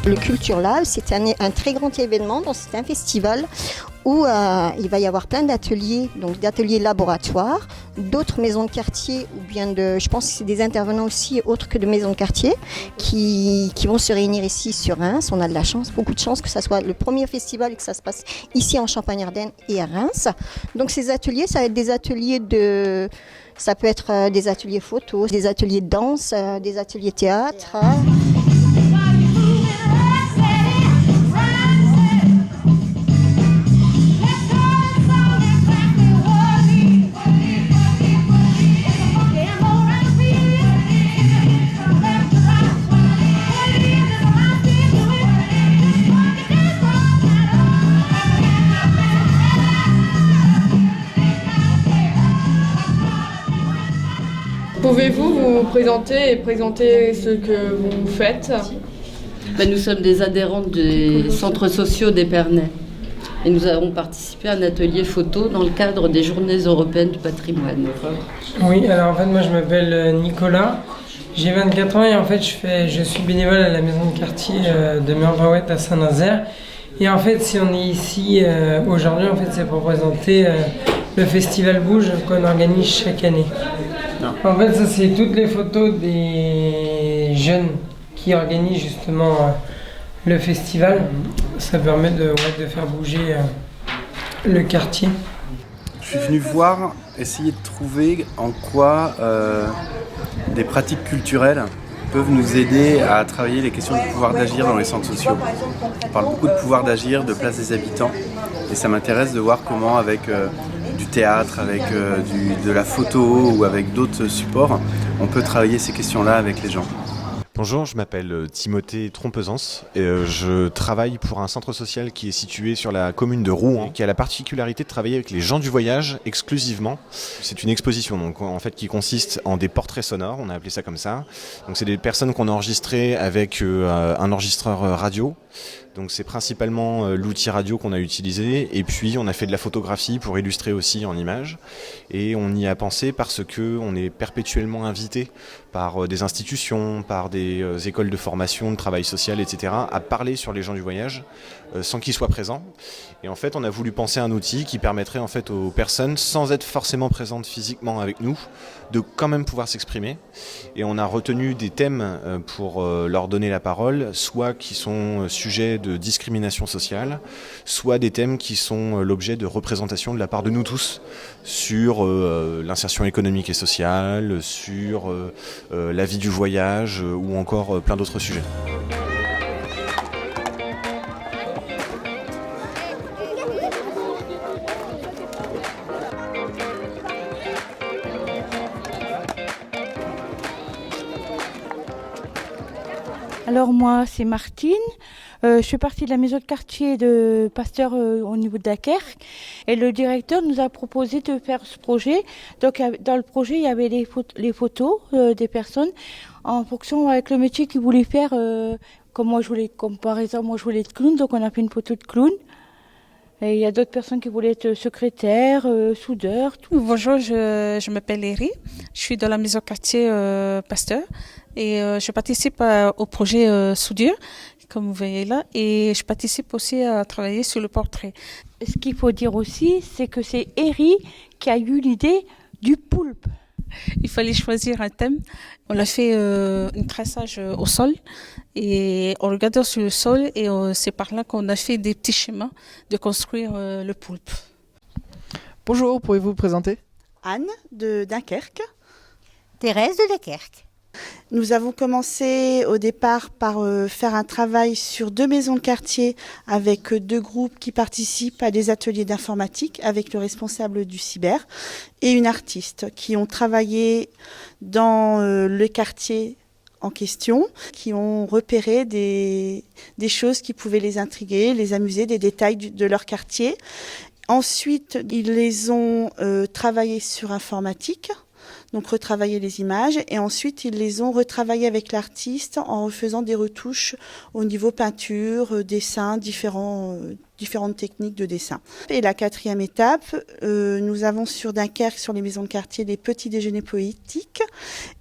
Le Culture Lab, c'est un très grand événement, donc c'est un festival où il va y avoir plein d'ateliers, donc d'ateliers laboratoires, d'autres maisons de quartier ou bien je pense que c'est des intervenants aussi autres que de maisons de quartier qui vont se réunir ici sur Reims. On a de la chance, beaucoup de chance que ça soit le premier festival et que ça se passe ici en Champagne-Ardenne et à Reims. Donc ces ateliers, ça va être des ateliers ça peut être des ateliers photos, des ateliers de danse, des ateliers théâtre. Pouvez-vous vous présenter et présenter ce que vous faites ? Nous sommes des adhérentes des centres sociaux d'Épernay et nous avons participé à un atelier photo dans le cadre des Journées européennes du patrimoine. Oui, alors en fait moi je m'appelle Nicolas, j'ai 24 ans et en fait je suis bénévole à la maison de quartier de Meurbaouët à Saint-Nazaire. Et en fait si on est ici aujourd'hui, en fait c'est pour présenter le festival Bouge qu'on organise chaque année. En fait, ça c'est toutes les photos des jeunes qui organisent justement le festival. Ça permet de faire bouger le quartier. Je suis venu essayer de trouver en quoi des pratiques culturelles peuvent nous aider à travailler les questions du pouvoir d'agir dans les centres sociaux. On parle beaucoup de pouvoir d'agir, de place des habitants, et ça m'intéresse de voir comment avec du théâtre, avec de la photo ou avec d'autres supports, on peut travailler ces questions-là avec les gens. Bonjour, je m'appelle Timothée Trompezance et je travaille pour un centre social qui est situé sur la commune de Rouen, qui a la particularité de travailler avec les gens du voyage exclusivement. C'est une exposition donc, en fait, qui consiste en des portraits sonores, on a appelé ça comme ça. Donc, c'est des personnes qu'on a enregistrées avec un enregistreur radio. Donc c'est principalement l'outil radio qu'on a utilisé et puis on a fait de la photographie pour illustrer aussi en images et on y a pensé parce que on est perpétuellement invité par des institutions, par des écoles de formation, de travail social, etc. à parler sur les gens du voyage sans qu'ils soient présents. Et en fait on a voulu penser à un outil qui permettrait en fait aux personnes sans être forcément présentes physiquement avec nous de quand même pouvoir s'exprimer et on a retenu des thèmes pour leur donner la parole, soit qui sont sujets de discrimination sociale, soit des thèmes qui sont l'objet de représentation de la part de nous tous sur l'insertion économique et sociale, sur la vie du voyage ou encore plein d'autres sujets. Alors moi, c'est Martine. Je fais partie de la maison de quartier de Pasteur au niveau de Dunkerque. Et le directeur nous a proposé de faire ce projet. Donc dans le projet, il y avait les photos des personnes en fonction avec le métier qu'ils voulaient faire. Comme par exemple, moi je voulais être clown, donc on a fait une photo de clown. Et il y a d'autres personnes qui voulaient être secrétaires, soudeurs, tout. Bonjour, je m'appelle Eri. Je suis dans la maison quartier Pasteur et je participe au projet soudure, comme vous voyez là, et je participe aussi à travailler sur le portrait. Ce qu'il faut dire aussi, c'est que c'est Eri qui a eu l'idée du poulpe. Il fallait choisir un thème. On a fait un traçage au sol et en regardant sur le sol et c'est par là qu'on a fait des petits schémas de construire le poulpe. Bonjour, pouvez-vous vous présenter ? Anne de Dunkerque. Thérèse de Dunkerque. Nous avons commencé au départ par faire un travail sur 2 maisons de quartier avec 2 groupes qui participent à des ateliers d'informatique avec le responsable du cyber et une artiste qui ont travaillé dans le quartier en question, qui ont repéré des choses qui pouvaient les intriguer, les amuser, des détails de leur quartier. Ensuite, ils les ont travaillé sur informatique. donc retravailler les images. Et ensuite, ils les ont retravaillées avec l'artiste en refaisant des retouches au niveau peinture, dessin, différentes techniques de dessin. Et la 4e étape, nous avons sur Dunkerque, sur les maisons de quartier, des petits déjeuners poétiques.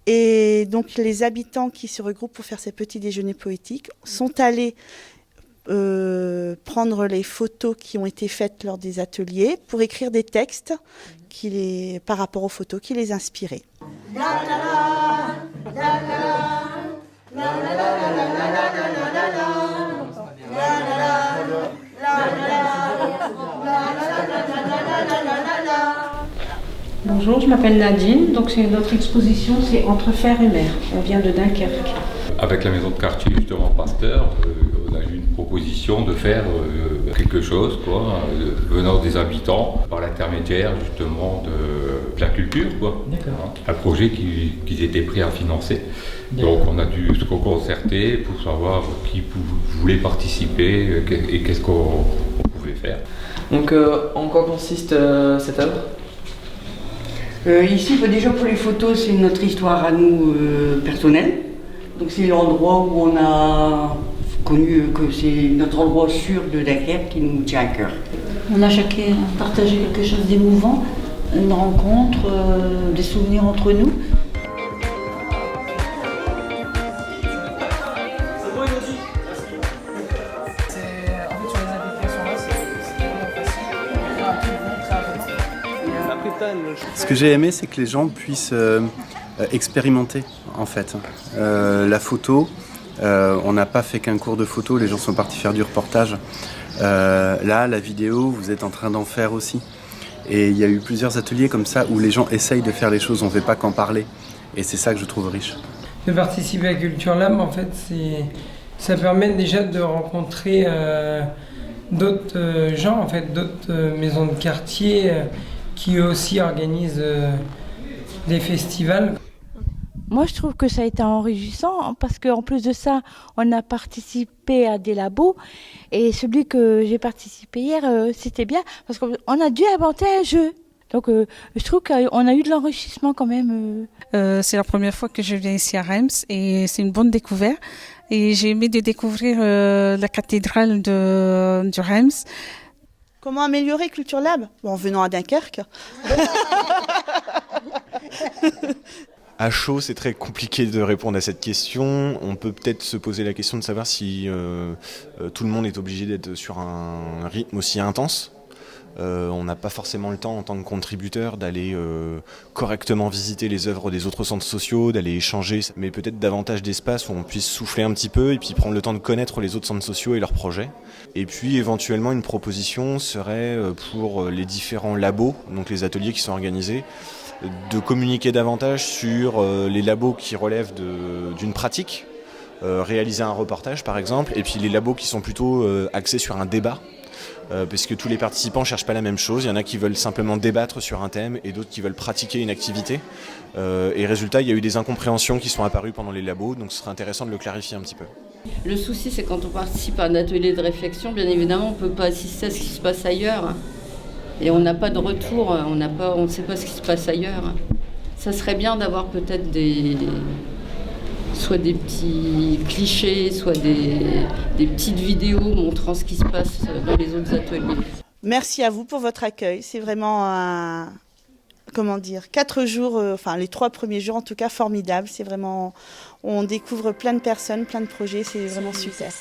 Et donc les habitants qui se regroupent pour faire ces petits déjeuners poétiques sont allés prendre les photos qui ont été faites lors des ateliers pour écrire des textes par rapport aux photos qui les inspiraient. Bonjour, je m'appelle Nadine, donc c'est notre exposition, c'est Entre fer et mer, on vient de Dunkerque. Avec la maison de quartier justement Pasteur, on a eu une proposition de faire quelque chose venant des habitants par l'intermédiaire justement de la culture, un projet qu'ils étaient prêts à financer. Donc on a dû se concerter pour savoir qui voulait participer et qu'est-ce qu'on pouvait faire. Donc en quoi consiste cette œuvre ? Ici, déjà pour les photos, c'est notre histoire à nous personnelle. Donc c'est l'endroit où on a connu que c'est notre endroit sûr de Dunkerque qui nous tient à cœur. On a chacun partagé quelque chose d'émouvant, une rencontre, des souvenirs entre nous. Ce que j'ai aimé, c'est que les gens puissent expérimenter, en fait. La photo, on n'a pas fait qu'un cours de photo, les gens sont partis faire du reportage. Là, la vidéo, vous êtes en train d'en faire aussi. Et il y a eu plusieurs ateliers comme ça où les gens essayent de faire les choses, on ne fait pas qu'en parler. Et c'est ça que je trouve riche. De participer à Culture Lab, en fait, ça permet déjà de rencontrer d'autres gens, en fait, d'autres maisons de quartier qui eux aussi organisent des festivals. Moi, je trouve que ça a été enrichissant parce qu'en plus de ça, on a participé à des labos. Et celui que j'ai participé hier, c'était bien parce qu'on a dû inventer un jeu. Donc, je trouve qu'on a eu de l'enrichissement quand même. C'est la première fois que je viens ici à Reims et c'est une bonne découverte. Et j'ai aimé de découvrir la cathédrale de Reims. Comment améliorer Culture Lab ? En venant à Dunkerque. À chaud, c'est très compliqué de répondre à cette question. On peut peut-être se poser la question de savoir si tout le monde est obligé d'être sur un rythme aussi intense. On n'a pas forcément le temps en tant que contributeur d'aller correctement visiter les œuvres des autres centres sociaux, d'aller échanger, mais peut-être davantage d'espace où on puisse souffler un petit peu et puis prendre le temps de connaître les autres centres sociaux et leurs projets. Et puis éventuellement une proposition serait pour les différents labos, donc les ateliers qui sont organisés, de communiquer davantage sur les labos qui relèvent d'une pratique, réaliser un reportage par exemple, et puis les labos qui sont plutôt axés sur un débat. Parce que tous les participants ne cherchent pas la même chose. Il y en a qui veulent simplement débattre sur un thème et d'autres qui veulent pratiquer une activité. Et résultat, il y a eu des incompréhensions qui sont apparues pendant les labos, donc ce serait intéressant de le clarifier un petit peu. Le souci, c'est quand on participe à un atelier de réflexion, bien évidemment, on ne peut pas assister à ce qui se passe ailleurs. Et on n'a pas de retour, on ne sait pas ce qui se passe ailleurs. Ça serait bien d'avoir peut-être soit des petits clichés, soit des petites vidéos montrant ce qui se passe dans les autres ateliers. Merci à vous pour votre accueil. C'est vraiment 4 jours, les 3 premiers jours en tout cas, formidables. C'est vraiment, on découvre plein de personnes, plein de projets, c'est vraiment super.